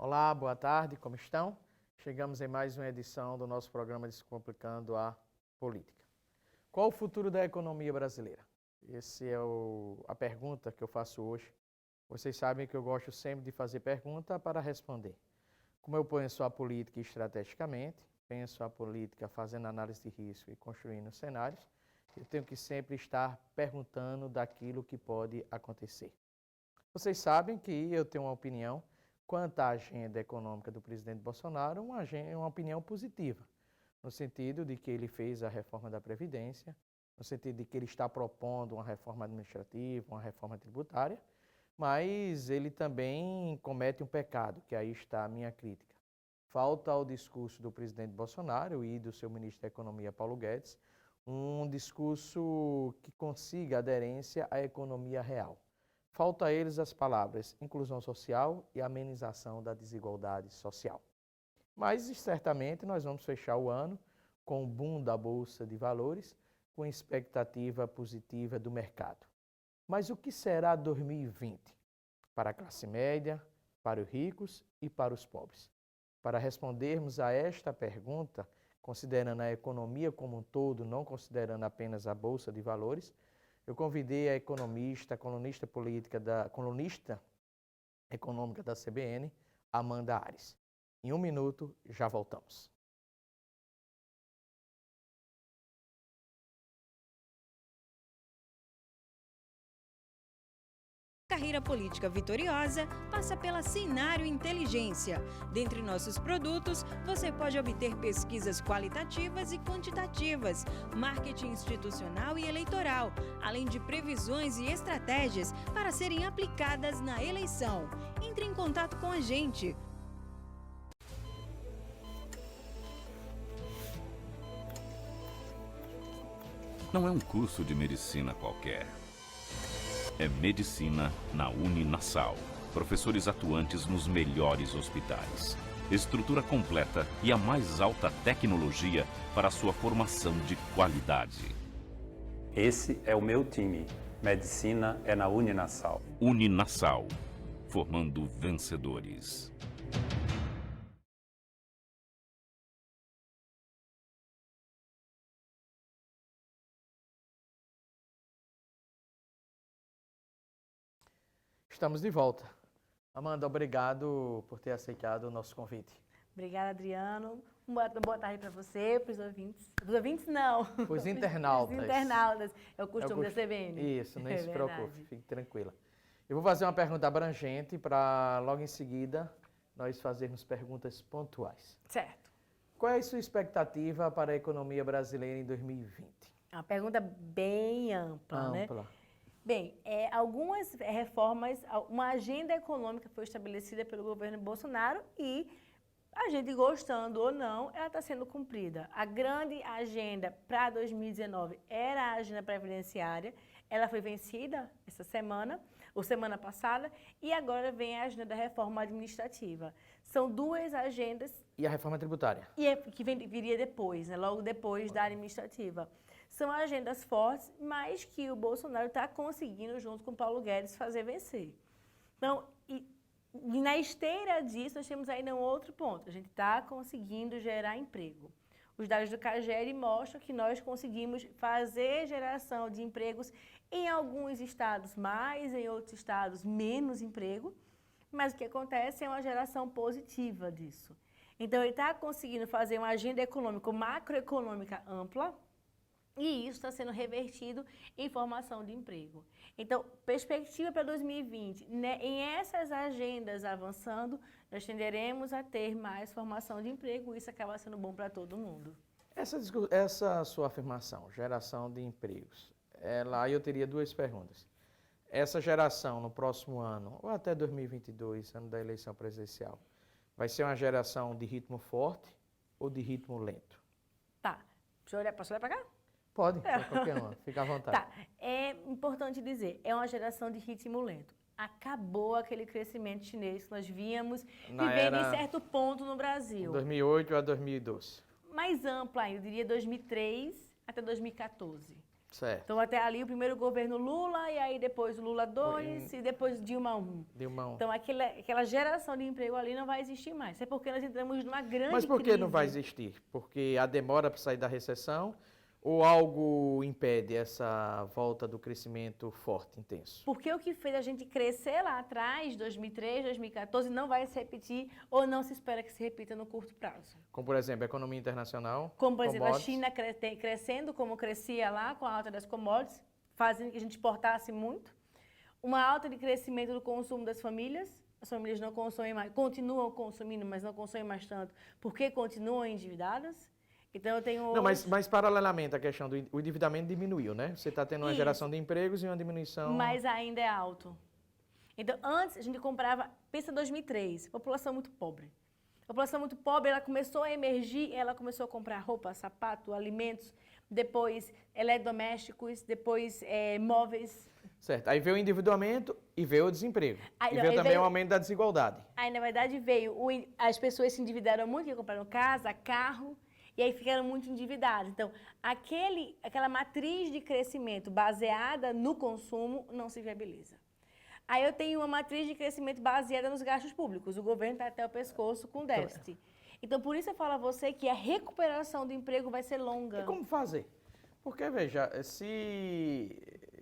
Olá, boa tarde, como estão? Chegamos em mais uma edição do nosso programa Descomplicando a Política. Qual o futuro da economia brasileira? Essa é a pergunta que eu faço hoje. Vocês sabem que eu gosto sempre de fazer pergunta para responder. Como eu penso a política estrategicamente, penso a política fazendo análise de risco e construindo cenários, eu tenho que sempre estar perguntando daquilo que pode acontecer. Vocês sabem que eu tenho uma opinião quanto à agenda econômica do presidente Bolsonaro, uma opinião positiva, no sentido de que ele fez a reforma da Previdência, no sentido de que ele está propondo uma reforma administrativa, uma reforma tributária, mas ele também comete um pecado, que aí está a minha crítica. Falta ao discurso do presidente Bolsonaro e do seu ministro da Economia, Paulo Guedes, um discurso que consiga aderência à economia real. Falta a eles as palavras inclusão social e amenização da desigualdade social. Mas certamente nós vamos fechar o ano com o boom da Bolsa de Valores, com expectativa positiva do mercado. Mas o que será 2020 para a classe média, para os ricos e para os pobres? Para respondermos a esta pergunta, considerando a economia como um todo, não considerando apenas a Bolsa de Valores, eu convidei a economista, colunista econômica da CBN, Amanda Ares. Em um minuto, já voltamos. Carreira política vitoriosa passa pela Cenário Inteligência. Dentre nossos produtos, você pode obter pesquisas qualitativas e quantitativas, marketing institucional e eleitoral, além de previsões e estratégias para serem aplicadas na eleição. Entre em contato com a gente. Não é um curso de medicina qualquer. É medicina na Uninasal. Professores atuantes nos melhores hospitais. Estrutura completa e a mais alta tecnologia para a sua formação de qualidade. Esse é o meu time. Medicina é na Uninasal. Uninasal. Formando vencedores. Estamos de volta. Amanda, obrigado por ter aceitado o nosso convite. Obrigada, Adriano. Uma boa tarde para você, para os ouvintes. Para os ouvintes, não. Para os internautas. Os internautas. É o costume da CBN. Isso, nem se preocupe, fique tranquila. Eu vou fazer uma pergunta abrangente para logo em seguida nós fazermos perguntas pontuais. Certo. Qual é a sua expectativa para a economia brasileira em 2020? Uma pergunta bem ampla, né? Bem, algumas reformas, uma agenda econômica foi estabelecida pelo governo Bolsonaro e a gente gostando ou não, ela está sendo cumprida. A grande agenda para 2019 era a agenda previdenciária, ela foi vencida essa semana, ou semana passada, e agora vem a agenda da reforma administrativa. São duas agendas... E a reforma tributária? Que viria depois, né? Logo depois da administrativa. São agendas fortes, mas que o Bolsonaro está conseguindo, junto com o Paulo Guedes, fazer vencer. Então, e na esteira disso, nós temos ainda um outro ponto. A gente está conseguindo gerar emprego. Os dados do CAGED mostram que nós conseguimos fazer geração de empregos em alguns estados mais, em outros estados menos emprego, mas o que acontece é uma geração positiva disso. Então, ele está conseguindo fazer uma agenda econômica, macroeconômica ampla, e isso está sendo revertido em formação de emprego. Então, perspectiva para 2020, né, em essas agendas avançando, nós tenderemos a ter mais formação de emprego, e isso acaba sendo bom para todo mundo. Essa sua afirmação, geração de empregos, eu teria duas perguntas. Essa geração no próximo ano, ou até 2022, ano da eleição presidencial, vai ser uma geração de ritmo forte ou de ritmo lento? Tá. Posso olhar para cá? Pode, qualquer uma, fica à vontade. Tá, é importante dizer, é uma geração de ritmo lento. Acabou aquele crescimento chinês que nós víamos vivendo em certo ponto no Brasil. 2008 a 2012. Mais ampla ainda, eu diria 2003 até 2014. Certo. Então, até ali, o primeiro governo Lula, e aí depois Lula 2, e depois Dilma 1. Dilma 1. Então, aquela geração de emprego ali não vai existir mais. Isso é porque nós entramos numa grande Mas por que crise. não vai existir? Porque a demora para sair da recessão ou algo impede essa volta do crescimento forte, intenso? Porque o que fez a gente crescer lá atrás, 2003, 2014, não vai se repetir ou não se espera que se repita no curto prazo. Como, por exemplo, a economia internacional, Como, por exemplo, a commodities. China crescendo como crescia lá com a alta das commodities, fazendo que a gente exportasse muito. Uma alta de crescimento do consumo das famílias. As famílias não consomem mais, continuam consumindo, mas não consomem mais tanto, porque continuam endividadas. Então, eu tenho... Não, mas paralelamente a questão do o endividamento diminuiu, né? Você está tendo uma Isso. geração de empregos e uma diminuição... Mas ainda é alto. Então, antes a gente comprava, pensa em 2003, população muito pobre. A população muito pobre, ela começou a emergir, ela começou a comprar roupa, sapato, alimentos, depois eletrodomésticos, depois móveis. Certo. Aí veio o endividamento e veio o desemprego. Aí, e não, veio aí também veio- o aumento da desigualdade. Aí, na verdade, as pessoas se endividaram muito, que compraram casa, carro, e aí ficaram muito endividadas. Então, aquela matriz de crescimento baseada no consumo não se viabiliza. Aí eu tenho uma matriz de crescimento baseada nos gastos públicos. O governo está até o pescoço com déficit. Então, por isso eu falo a você que a recuperação do emprego vai ser longa. E como fazer? Porque, veja,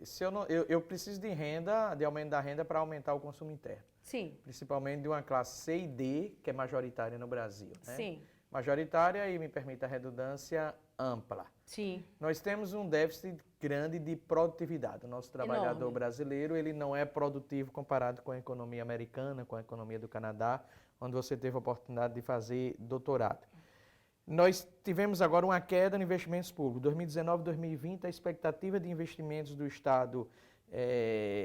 se eu não... Eu preciso de renda, de aumento da renda para aumentar o consumo interno. Sim, Principalmente de uma classe C e D, que é majoritária no Brasil, né? sim, Majoritária e, me permita a redundância, ampla. sim. Nós temos um déficit grande de produtividade. O nosso trabalhador Enorme. brasileiro, ele não é produtivo comparado com a economia americana, com a economia do Canadá, onde você teve a oportunidade de fazer doutorado. Nós tivemos agora uma queda no investimentos públicos. 2019 2020, a expectativa de investimentos do Estado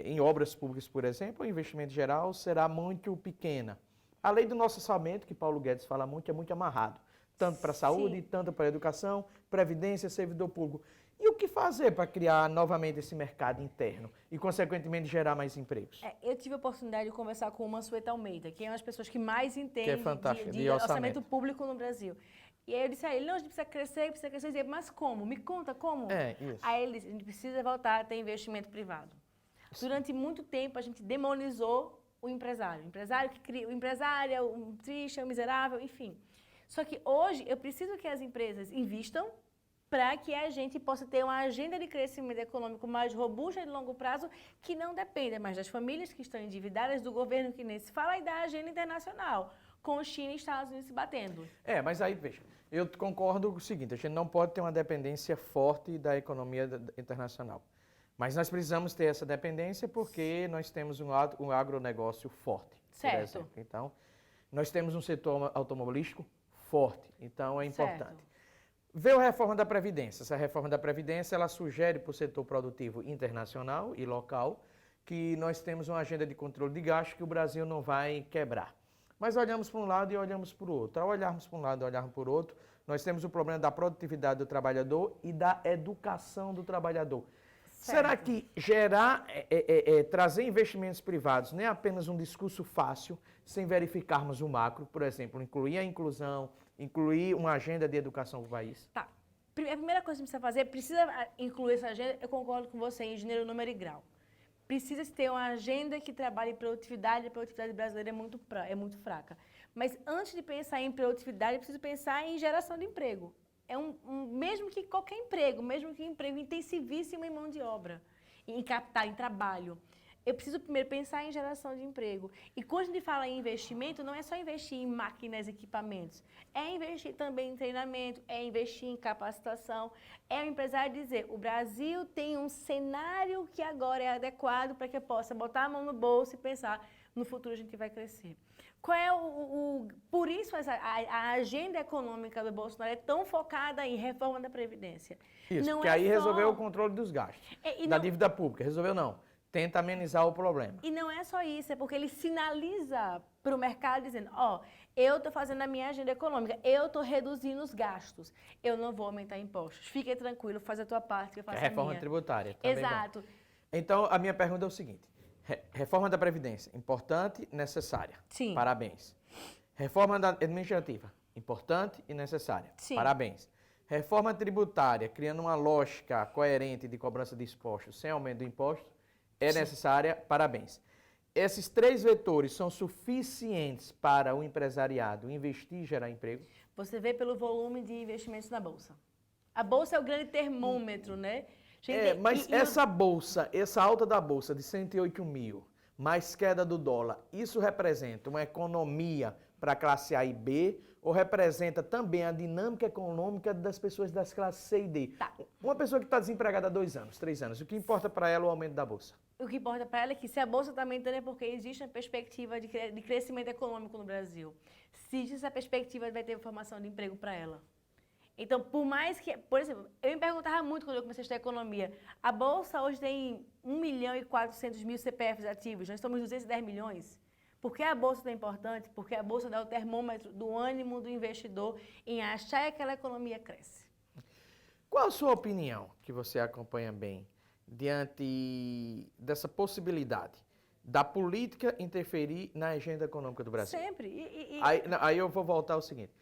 em obras públicas, por exemplo, o investimento geral será muito pequena. A lei do nosso orçamento, que Paulo Guedes fala muito, é muito amarrado. Tanto para a saúde, Sim. tanto para a educação, previdência, servidor público. E o que fazer para criar novamente esse mercado interno e, consequentemente, gerar mais empregos? Eu tive a oportunidade de conversar com o Mansueto Almeida, que é uma das pessoas que mais entende fantástica, de de orçamento. orçamento público no Brasil. E aí eu disse a ele, não, a gente precisa crescer. Eu disse, mas como? Me conta como? Isso. Aí ele disse, a gente precisa voltar a ter investimento privado. Durante muito tempo, a gente demonizou o empresário. O empresário que cria, o empresário é um triste, é um miserável, enfim. Só que hoje, eu preciso que as empresas invistam para que a gente possa ter uma agenda de crescimento econômico mais robusta e de longo prazo, que não dependa mais das famílias que estão endividadas, do governo que nem se fala, e da agenda internacional, com China e Estados Unidos se batendo. Mas aí, veja, eu concordo com o seguinte, a gente não pode ter uma dependência forte da economia internacional. Mas nós precisamos ter essa dependência porque nós temos um agronegócio forte, Certo. por exemplo. Então, nós temos um setor automobilístico forte, então é importante. Certo. Veio a reforma da Previdência. Essa reforma da Previdência, ela sugere para o setor produtivo internacional e local que nós temos uma agenda de controle de gasto que o Brasil não vai quebrar. Mas olhamos para um lado e olhamos para o outro. Ao olharmos para um lado e olharmos para o outro, nós temos o problema da produtividade do trabalhador e da educação do trabalhador. Certo. Será que trazer investimentos privados não é apenas um discurso fácil, sem verificarmos o macro, por exemplo, incluir a inclusão, incluir uma agenda de educação para o país? Tá. A primeira coisa que precisa fazer, precisa incluir essa agenda, eu concordo com você, engenheiro número e grau. Precisa ter uma agenda que trabalhe produtividade, a produtividade brasileira é muito fraca. Mas antes de pensar em produtividade, eu preciso pensar em geração de emprego. Mesmo que qualquer emprego, mesmo que emprego intensivíssimo em mão de obra, em capital, em trabalho. Eu preciso primeiro pensar em geração de emprego. E quando a gente fala em investimento, não é só investir em máquinas e equipamentos. É investir também em treinamento, é investir em capacitação. É o empresário dizer, o Brasil tem um cenário que agora é adequado para que eu possa botar a mão no bolso e pensar, no futuro a gente vai crescer. Qual é por isso a agenda econômica do Bolsonaro é tão focada em reforma da Previdência. Isso, não porque é aí só- resolveu o controle dos gastos, da não- dívida pública. Resolveu não. Tenta amenizar o problema. E não é só isso, é porque ele sinaliza para o mercado dizendo, eu estou fazendo a minha agenda econômica, eu estou reduzindo os gastos, eu não vou aumentar impostos. Fique tranquilo, faz a tua parte, que eu Que é faço a a reforma minha. tributária. Também bom. Exato. Então, a minha pergunta é o seguinte. Reforma da Previdência, importante, necessária. Sim. Parabéns. Reforma administrativa, importante e necessária. Sim. Parabéns. reforma tributária, criando uma lógica coerente de cobrança de impostos sem aumento do imposto, é necessária, parabéns. Esses 3 vetores são suficientes para o empresariado investir e gerar emprego? Você vê pelo volume de investimentos na Bolsa. A Bolsa é o grande termômetro, né? Mas essa bolsa, essa alta da bolsa de 108 mil, mais queda do dólar, isso representa uma economia para a classe A e B ou representa também a dinâmica econômica das pessoas das classes C e D? Tá. Uma pessoa que está desempregada há 2 anos, 3 anos, o que importa para ela é o aumento da bolsa? O que importa para ela é que se a Bolsa está aumentando é porque existe uma perspectiva de crescimento econômico no Brasil. Se existe essa perspectiva, vai ter formação de emprego para ela. Então, por mais que... Por exemplo, eu me perguntava muito quando eu comecei a estudar economia. A Bolsa hoje tem 1.400.000 CPFs ativos. Nós somos 210 milhões. Por que a Bolsa é importante? Porque a Bolsa dá o termômetro do ânimo do investidor em achar que aquela economia cresce. Qual a sua opinião, que você acompanha bem, diante dessa possibilidade da política interferir na agenda econômica do Brasil? Sempre. Aí eu vou voltar ao seguinte.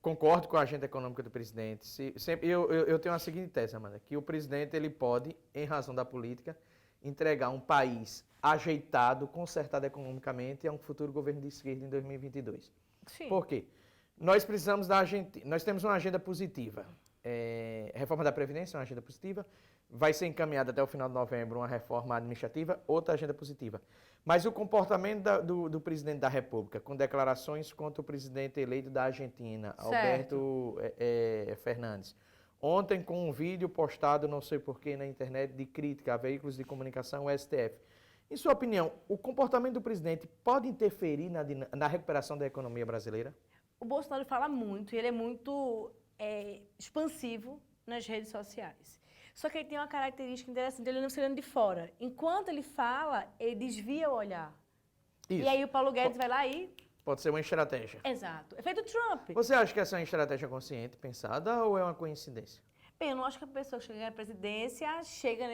Concordo com a agenda econômica do presidente. Eu tenho a seguinte tese, Amanda, que o presidente ele pode, em razão da política, entregar um país ajeitado, consertado economicamente a um futuro governo de esquerda em 2022. Sim. Por quê? Nós precisamos nós temos uma agenda positiva. Reforma da Previdência, uma agenda positiva. Vai ser encaminhada até o final de novembro uma reforma administrativa, outra agenda positiva. Mas o comportamento do presidente da República, com declarações contra o presidente eleito da Argentina, Certo. Alberto Fernandes. Ontem, com um vídeo postado, não sei porquê, na internet, de crítica a veículos de comunicação, o STF. Em sua opinião, o comportamento do presidente pode interferir na recuperação da economia brasileira? O Bolsonaro fala muito, e ele é muito expansivo nas redes sociais. Só que ele tem uma característica interessante, ele não se olhando de fora. Enquanto ele fala, ele desvia o olhar. Isso. E aí o Paulo Guedes vai lá e... Pode ser uma estratégia. Exato. É feito Trump. Você acha que essa é uma estratégia consciente, pensada, ou é uma coincidência? Bem, eu não acho que a pessoa que chega na presidência chega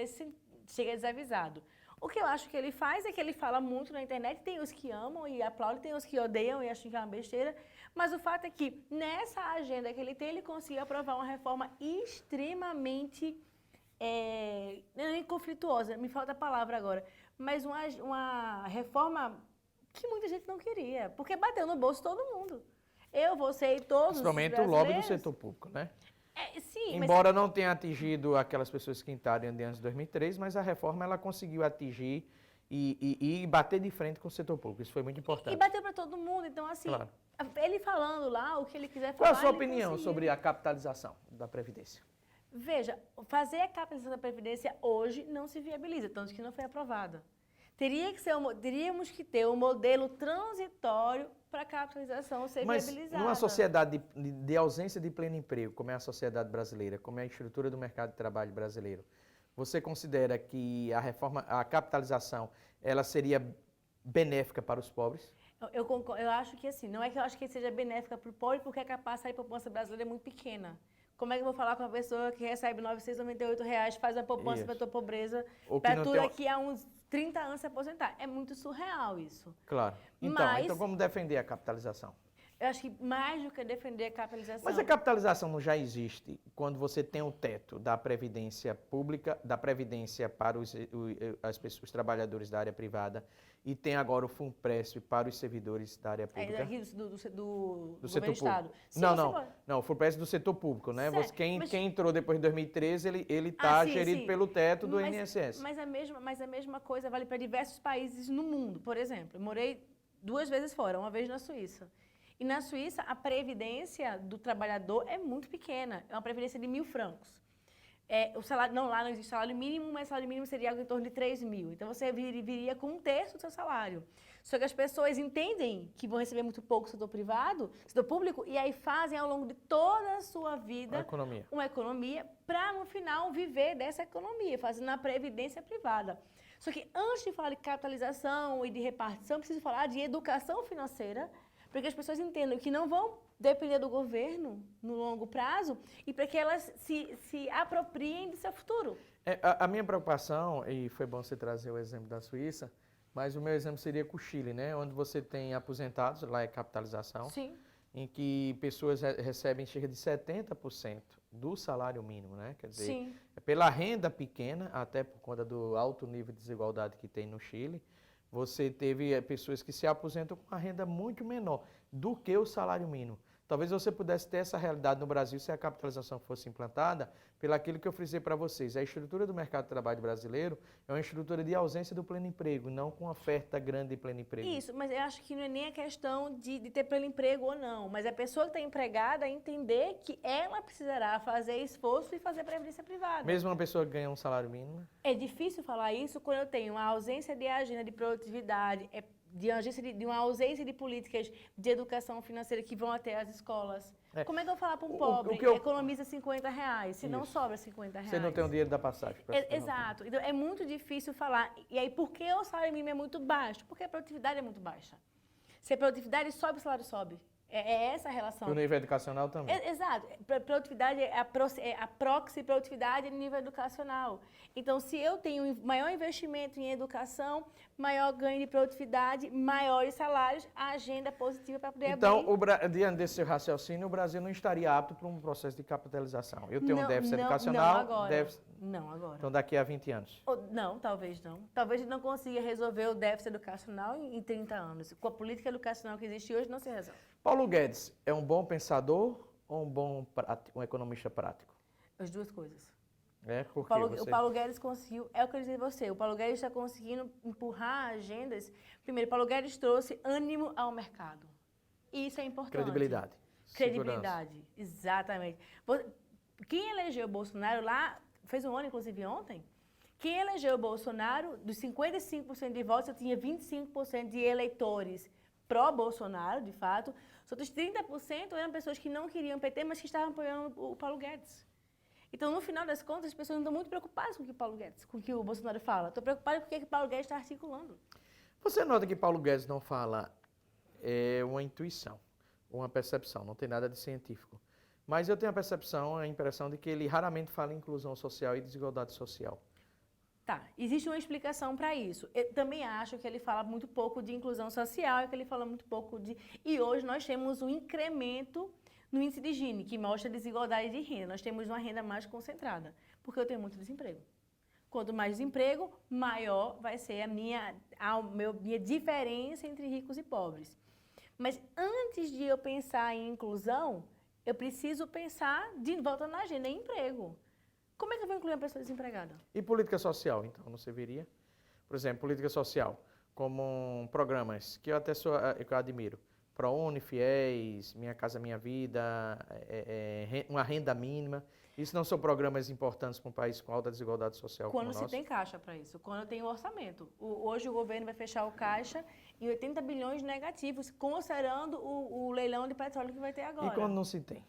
desavisado. O que eu acho que ele faz é que ele fala muito na internet, tem os que amam e aplaudem, tem os que odeiam e acham que é uma besteira, mas o fato é que nessa agenda que ele tem, ele conseguiu aprovar uma reforma extremamente nem conflituosa, me falta a palavra agora, mas uma reforma que muita gente não queria, porque bateu no bolso todo mundo. Eu, você e todos os Principalmente o brasileiros. lobby do setor público, né? Sim, Embora não tenha atingido aquelas pessoas que entraram antes de 2003, mas a reforma ela conseguiu atingir e bater de frente com o setor público. Isso foi muito importante. E bateu para todo mundo. Então, assim, Claro. ele falando lá o que ele quiser Qual falar. a sua ele opinião conseguiu. sobre a capitalização da Previdência? Veja, fazer a capitalização da Previdência hoje não se viabiliza, tanto que não foi aprovada. Teríamos que ter um modelo transitório para a capitalização ser Mas viabilizada. numa sociedade de ausência de pleno emprego, como é a sociedade brasileira, como é a estrutura do mercado de trabalho brasileiro, você considera que a capitalização, ela seria benéfica para os pobres? Eu acho que assim, não é que eu acho que seja benéfica para o pobre, porque a capacidade de poupança brasileira é muito pequena. Como é que eu vou falar com uma pessoa que recebe R$ 998, faz uma poupança para a tua pobreza, para tu daqui a uns 30 anos se aposentar? É muito surreal isso. Claro. Então como defender a capitalização? Eu acho que mais do que defender a capitalização... Mas a capitalização não já existe quando você tem o teto da Previdência Pública, da Previdência para os trabalhadores da área privada e tem agora o FUNPRESP para os servidores da área pública. Aqui do setor governo do Estado. Sim, não, o FUNPRESP do setor público, né? Certo, Quem entrou depois de 2013, ele está gerido pelo teto do INSS. Mas a mesma coisa vale para diversos países no mundo. Por exemplo, eu morei 2 vezes fora, uma vez na Suíça. E na Suíça, a previdência do trabalhador é muito pequena. É uma previdência de 1.000 francos. O salário, lá não existe salário mínimo, mas o salário mínimo seria algo em torno de 3.000. Então, você viria com 1/3 do seu salário. Só que as pessoas entendem que vão receber muito pouco do setor privado, setor público, e aí fazem ao longo de toda a sua vida uma economia para, no final, viver dessa economia, fazendo a previdência privada. Só que antes de falar de capitalização e de repartição, preciso falar de educação financeira, para que as pessoas entendam que não vão depender do governo no longo prazo e para que elas se apropriem do seu futuro. A minha preocupação, e foi bom você trazer o exemplo da Suíça, mas o meu exemplo seria com o Chile, né? Onde você tem aposentados, lá é capitalização. Sim. em que pessoas recebem cerca de 70% do salário mínimo, né? Quer dizer, Sim. pela renda pequena, até por conta do alto nível de desigualdade que tem no Chile, você teve pessoas que se aposentam com uma renda muito menor do que o salário mínimo. Talvez você pudesse ter essa realidade no Brasil se a capitalização fosse implantada pelo aquilo que eu frisei para vocês. A estrutura do mercado de trabalho brasileiro é uma estrutura de ausência do pleno emprego, não com oferta grande de pleno emprego. Isso, mas eu acho que não é nem a questão de ter pleno emprego ou não, mas a pessoa que está empregada entender que ela precisará fazer esforço e fazer previdência privada. Mesmo uma pessoa que ganha um salário mínimo? É difícil falar isso quando eu tenho uma ausência de agenda de produtividade, de uma ausência de políticas de educação financeira que vão até as escolas. Como é que eu vou falar para um pobre? Economiza R$50, se não sobra R$50. Você não tem o dinheiro da passagem. Exato. Então, é muito difícil falar. E aí, por que o salário mínimo é muito baixo? Porque a produtividade é muito baixa. Se a produtividade sobe, o salário sobe. É essa a relação. E o nível educacional também. Exato. Produtividade é a proxy produtividade no nível educacional. Então, se eu tenho maior investimento em educação, maior ganho de produtividade, maiores salários, a agenda é positiva para poder então, abrir. diante desse raciocínio, o Brasil não estaria apto para um processo de capitalização. Eu tenho um déficit Não educacional. agora. Não agora. Então, daqui a 20 anos. Não, talvez não. Talvez não consiga resolver o déficit educacional em 30 anos. Com a política educacional que existe hoje, não se resolve. Paulo Guedes é um bom pensador ou um economista prático? As duas coisas. O Paulo Guedes conseguiu, é o que eu disse a você, o Paulo Guedes está conseguindo empurrar agendas. Primeiro, Paulo Guedes trouxe ânimo ao mercado. E isso é importante. Credibilidade. Credibilidade, Segurança. exatamente. Quem elegeu o Bolsonaro lá, fez um ano, inclusive, ontem, quem elegeu o Bolsonaro, dos 55% de votos, eu tinha 25% de eleitores pró-Bolsonaro, de fato. Os outros 30% eram pessoas que não queriam o PT, mas que estavam apoiando o Paulo Guedes. Então, no final das contas, as pessoas não estão muito preocupadas com o que o Paulo Guedes, com o que o Bolsonaro fala. Estão preocupadas com o que o Paulo Guedes está articulando. Você nota que Paulo Guedes não fala uma intuição, uma percepção, não tem nada de científico. Mas eu tenho a impressão de que ele raramente fala em inclusão social e desigualdade social. Tá, existe uma explicação para isso. Eu também acho que ele fala muito pouco de inclusão social e que ele fala muito pouco de... E hoje nós temos um incremento no índice de Gini, que mostra a desigualdade de renda. Nós temos uma renda mais concentrada, porque eu tenho muito desemprego. Quanto mais desemprego, maior vai ser a minha diferença entre ricos e pobres. Mas antes de eu pensar em inclusão, eu preciso pensar, voltando na agenda, em emprego. Como é que eu vou incluir uma pessoa desempregada? E política social, então, não serviria? Por exemplo, política social, como programas que eu admiro. ProUni, FIES, Minha Casa Minha Vida, uma renda mínima. Isso não são programas importantes para um país com alta desigualdade social como o nosso? Quando se tem caixa para isso, quando tem orçamento. Hoje o governo vai fechar o caixa em 80 bilhões negativos, considerando o leilão de petróleo que vai ter agora. E quando não se tem?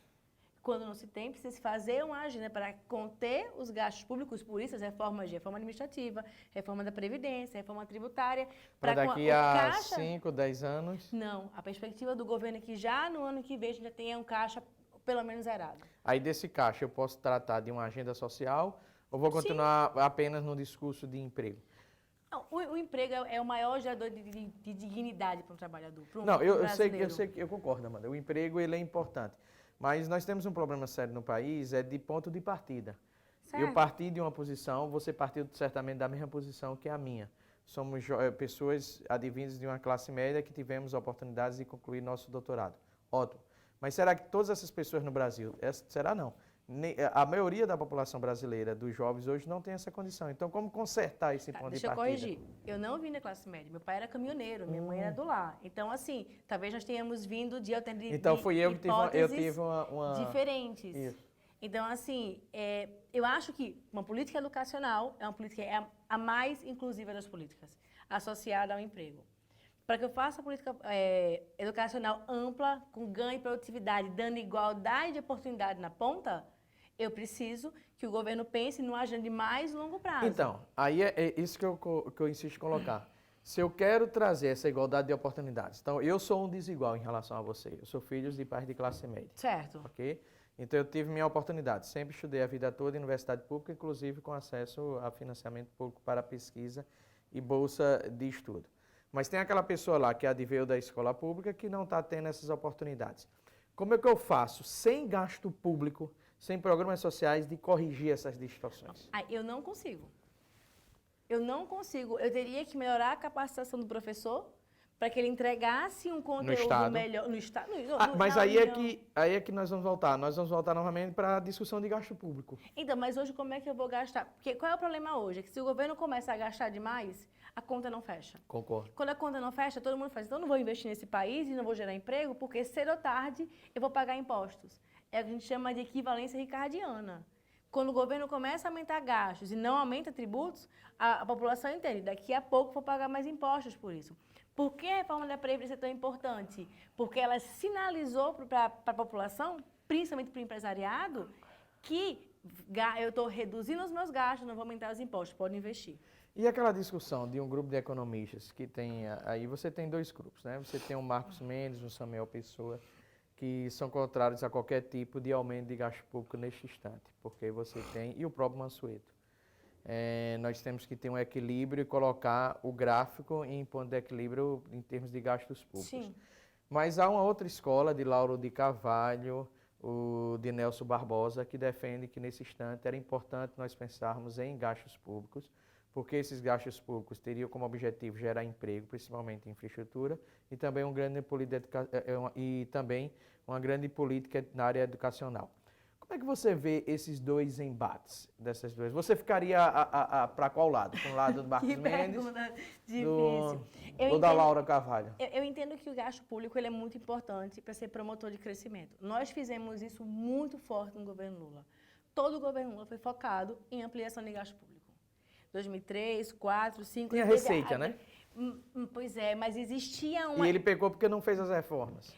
Quando não se tem, precisa se fazer uma agenda para conter os gastos públicos, por isso as reforma administrativa, reforma da Previdência, reforma tributária. Para daqui a 5, 10 anos? Não, a perspectiva do governo é que já no ano que vem a gente já tenha um caixa pelo menos zerado. Aí desse caixa eu posso tratar de uma agenda social ou vou continuar apenas no discurso de emprego? Não, o emprego é o maior gerador de dignidade para um trabalhador, para um eu sei que eu concordo, Amanda. O emprego ele é importante. Mas nós temos um problema sério no país, é de ponto de partida. Certo. Eu parti de uma posição, você partiu certamente da mesma posição que a minha. Somos pessoas advindas de uma classe média que tivemos oportunidades de concluir nosso doutorado. Ótimo. Mas será que todas essas pessoas no Brasil, será não? A maioria da população brasileira, dos jovens hoje, não tem essa condição. Então, como consertar esse ponto de partida? Deixa eu corrigir. Eu não vim da classe média. Meu pai era caminhoneiro, minha mãe era do lar. Então, assim, talvez nós tenhamos vindo de Então, fui eu que tive uma... diferentes. Isso. Então, assim, eu acho que uma política educacional é uma política a mais inclusiva das políticas, associada ao emprego. Para que eu faça política educacional ampla, com ganho e produtividade, dando igualdade de oportunidade na ponta, eu preciso que o governo pense numa agenda de mais longo prazo. Então, aí é isso que eu insisto em colocar. Se eu quero trazer essa igualdade de oportunidades, então eu sou um desigual em relação a você. Eu sou filho de pais de classe média. Certo. Ok? Então eu tive minha oportunidade. Sempre estudei a vida toda em universidade pública, inclusive com acesso a financiamento público para pesquisa e bolsa de estudo. Mas tem aquela pessoa lá que adveio da escola pública que não está tendo essas oportunidades. como é que eu faço, sem gasto público, sem programas sociais, de corrigir essas distorções? Eu não consigo. Eu não consigo. Eu teria que melhorar a capacitação do professor para que ele entregasse um conteúdo Estado. melhor no Estado. Mas aí é que nós vamos voltar. Nós vamos voltar novamente para a discussão de gasto público. Então, mas hoje como é que eu vou gastar? Porque qual é o problema hoje? É que se o governo começa a gastar demais, a conta não fecha. Concordo. Quando a conta não fecha, todo mundo faz, então eu não vou investir nesse país e não vou gerar emprego, porque cedo ou tarde eu vou pagar impostos. É o que a gente chama de equivalência ricardiana. Quando o governo começa a aumentar gastos e não aumenta tributos, a população entende, daqui a pouco vou pagar mais impostos por isso. Por que a reforma da Previdência é tão importante? Porque ela sinalizou para a população, principalmente para o empresariado, que eu estou reduzindo os meus gastos, não vou aumentar os impostos, pode investir. E aquela discussão de um grupo de economistas que tem, aí você tem dois grupos, né? Você tem o Marcos Mendes, o Samuel Pessoa, que são contrários a qualquer tipo de aumento de gasto público neste instante, porque você tem, e o próprio Mansueto. Nós temos que ter um equilíbrio e colocar o gráfico em ponto de equilíbrio em termos de gastos públicos. Sim. Mas há uma outra escola, de Lauro de Carvalho, de Nelson Barbosa, que defende que nesse instante era importante nós pensarmos em gastos públicos, porque esses gastos públicos teriam como objetivo gerar emprego, principalmente em infraestrutura, e também uma grande política na área educacional. Como é que você vê esses dois embates dessas duas? Você ficaria para qual lado? Com o lado do Marcos Mendes ou da Laura Carvalho? Eu entendo que o gasto público ele é muito importante para ser promotor de crescimento. Nós fizemos isso muito forte no governo Lula. Todo o governo Lula foi focado em ampliação de gasto público. 2003, 2004, 2005... Tinha receita, né? Pois é, mas existia uma... E ele pegou porque não fez as reformas.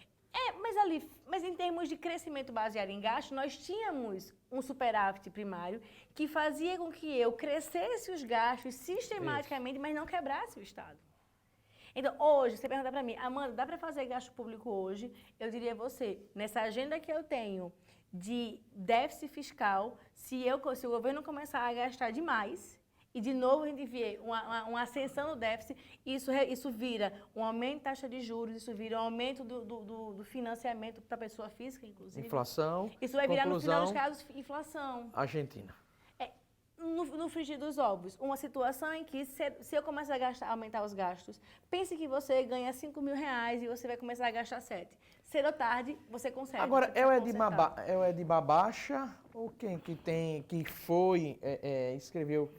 Mas em termos de crescimento baseado em gasto, nós tínhamos um superávit primário que fazia com que eu crescesse os gastos sistematicamente, mas não quebrasse o Estado. Então, hoje, você pergunta para mim, Amanda, dá para fazer gasto público hoje? Eu diria a você, nessa agenda que eu tenho de déficit fiscal, se o governo começar a gastar demais, e, de novo, a gente vê uma ascensão do déficit, isso vira um aumento da taxa de juros, isso vira um aumento do financiamento para a pessoa física, inclusive. Inflação, isso vai virar, no final dos casos, inflação. Argentina. No frigir dos ovos, uma situação em que, se eu começar a aumentar os gastos, pense que você ganha 5 mil reais e você vai começar a gastar 7. Cedo ou tarde, você consegue. Agora, é o Edmar Baixa ou quem que escreveu,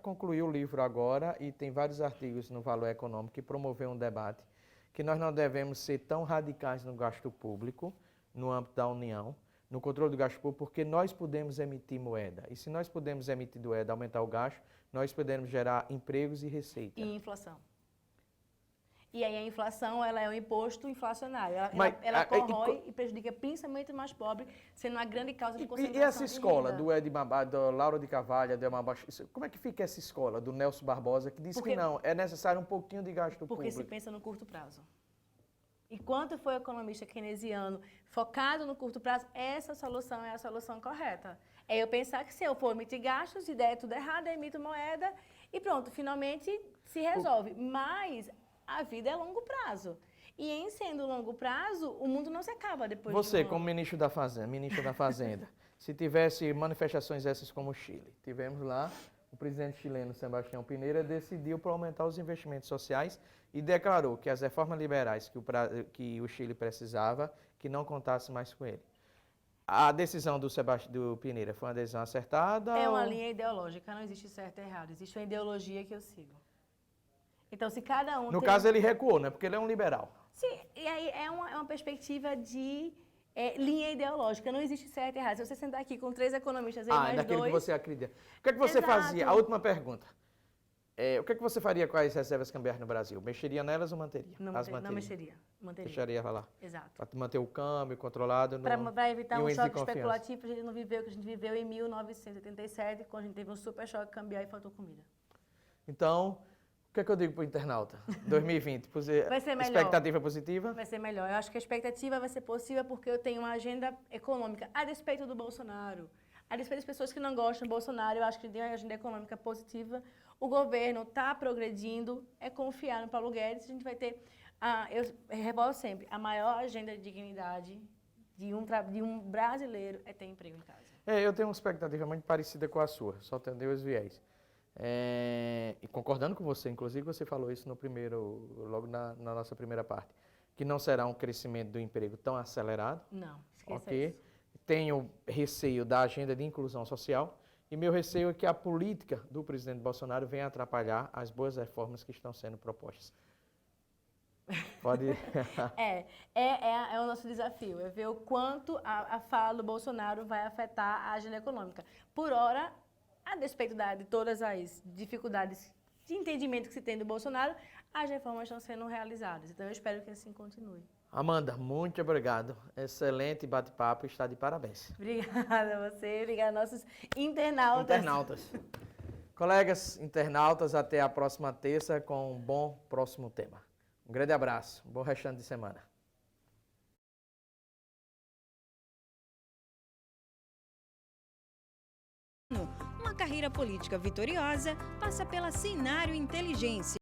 concluiu o livro agora e tem vários artigos no Valor Econômico que promoveu um debate que nós não devemos ser tão radicais no gasto público, no âmbito da União, no controle do gasto público, porque nós podemos emitir moeda. E se nós podemos emitir moeda, aumentar o gasto, nós podemos gerar empregos e receita. E inflação. E aí a inflação, ela é um imposto inflacionário. Ela corrói e prejudica principalmente o mais pobre, sendo uma grande causa de concentração. E essa escola do Edmar, da Laura de Carvalho, do Edmar Baixa, como é que fica essa escola do Nelson Barbosa, que diz que não, é necessário um pouquinho de gasto público? Porque se pensa no curto prazo. Enquanto foi o economista keynesiano focado no curto prazo, essa solução é a solução correta. É eu pensar que se eu for emitir gastos e der tudo errado, eu emito moeda e pronto, finalmente se resolve. Mas a vida é longo prazo. E em sendo longo prazo, o mundo não se acaba depois Você, de um ano. como ministro da Fazenda, se tivesse manifestações essas como o Chile, tivemos lá, o presidente chileno, Sebastião Pinera, decidiu por aumentar os investimentos sociais e declarou que as reformas liberais que o Chile precisava, que não contasse mais com ele. A decisão do Pinera foi uma decisão acertada? É uma linha ideológica, não existe certo e errado, existe uma ideologia que eu sigo. Então, se cada um... No caso, ele recuou, né? Porque ele é um liberal. Sim, e aí é uma perspectiva de linha ideológica, não existe certo e errado. Se você sentar aqui com 3 economistas e mais daquilo 2... que você acredita. O que é que você fazia? A última pergunta. O que é que você faria com as reservas cambiais no Brasil? Mexeria nelas ou manteria? Não mexeria. Manteria. Deixaria ela lá? Exato. Para manter o câmbio controlado? Para evitar um choque especulativo, a gente não viveu o que a gente viveu em 1987, quando a gente teve um super choque cambial e faltou comida. Então, o que é que eu digo para o internauta? 2020, vai ser melhor. Expectativa positiva? Vai ser melhor. Eu acho que a expectativa vai ser possível porque eu tenho uma agenda econômica a despeito do Bolsonaro. A despeito das pessoas que não gostam do Bolsonaro, eu acho que tem uma agenda econômica positiva. O governo está progredindo, é confiar no Paulo Guedes. A gente vai ter, eu revolo sempre, a maior agenda de dignidade, de um brasileiro é ter emprego em casa. Eu tenho uma expectativa muito parecida com a sua, só tem dois viés. E concordando com você, inclusive você falou isso logo na nossa primeira parte, que não será um crescimento do emprego tão acelerado. Não, esqueça Ok? isso. Tenho receio da agenda de inclusão social e meu receio é que a política do presidente Bolsonaro venha atrapalhar as boas reformas que estão sendo propostas. Pode. É o nosso desafio, é ver o quanto a fala do Bolsonaro vai afetar a agenda econômica. Por hora, a despeito de todas as dificuldades de entendimento que se tem do Bolsonaro, as reformas estão sendo realizadas. Então, eu espero que assim continue. Amanda, muito obrigado. Excelente bate-papo, está de parabéns. Obrigada a você, obrigada aos nossos internautas. Colegas internautas, até a próxima terça com um bom próximo tema. Um grande abraço, bom restante de semana. Uma carreira política vitoriosa passa pela Cinário Inteligência.